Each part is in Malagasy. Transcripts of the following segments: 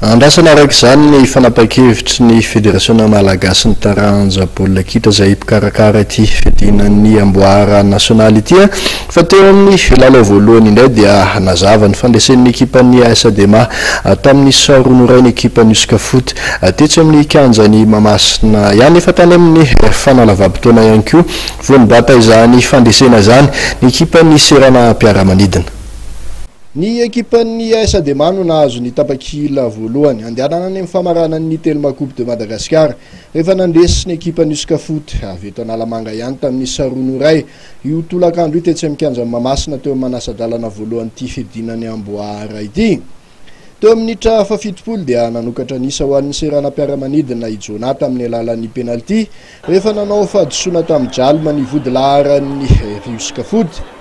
Andrasana araka izany ny fanapa-kevitry ny Fédération Malagasy ny taranja baolina kitra izay mpikarakara ity fidinan'ny amboara nasionaly ity fa teo amin'ny lalao voalohany indray dia nazava ny fandraisen'ny ekipan'ny AS Adema tamin'ny saronoray ny ekipan'ny Uskafoot tetsy amin'ny kianjany Mahamasina ihany efa tany amin'ny fanalavam-potoana ihany koa vao nibata izany fandraisena izany ny ekipan'ny Serana Mpiara-Manidina. Ny ekipan'ny AS Adema no nahazo ny tapakila voalohany andehanana any amin'ny famaranan'ny Telma Coupe de Madagascar rehefa nandresy ny ekipan'ny Uskafoot avy eto Analamanga ihany tamin'ny saronoray io tolakandro io tetsy amin'ny kianjany Mahamasina teo manasa-dalana voalohany ity fidinany amboara ity. Teo amin'ny minitra fafitopolo dia nanokatra nisa ho an'ny Serana Mpiara-Manidina i Jonata amin'ny alalan'ny penalty rehefa nanao fahadisoana tamin'ny jalma ny vodilaharan'ny Uskafoot.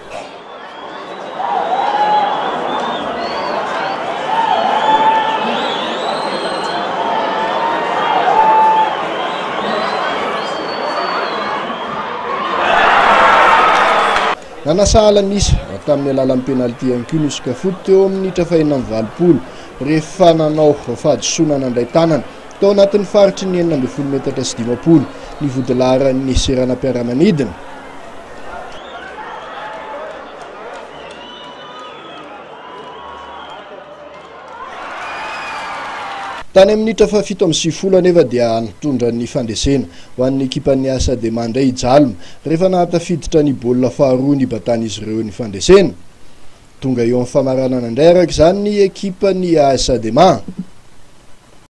Nanasahala nisa tamin'ny alalan'ny penalty ihany koa ny Uskafoot teo amin'ny minitra fahaenina amby 20 rehefa nanao fahadisoana nandray tanana tao anatin'ny faritry ny 9 metatra sy 20 ny vodilaharan'ny Serana Mpiara-Manidina. Tany amin'ny minitra fahafito amby 10 anefa dia nitondra ny fandresena ho an'ny ekipan'ny AS Adema indray jalma rehefa nahatafiditra ny baolina faharoa ny batan'izy ireo ny fandresena. Tonga eo amin'ny famaranana indray araka izany ny ekipan'ny AS Adema.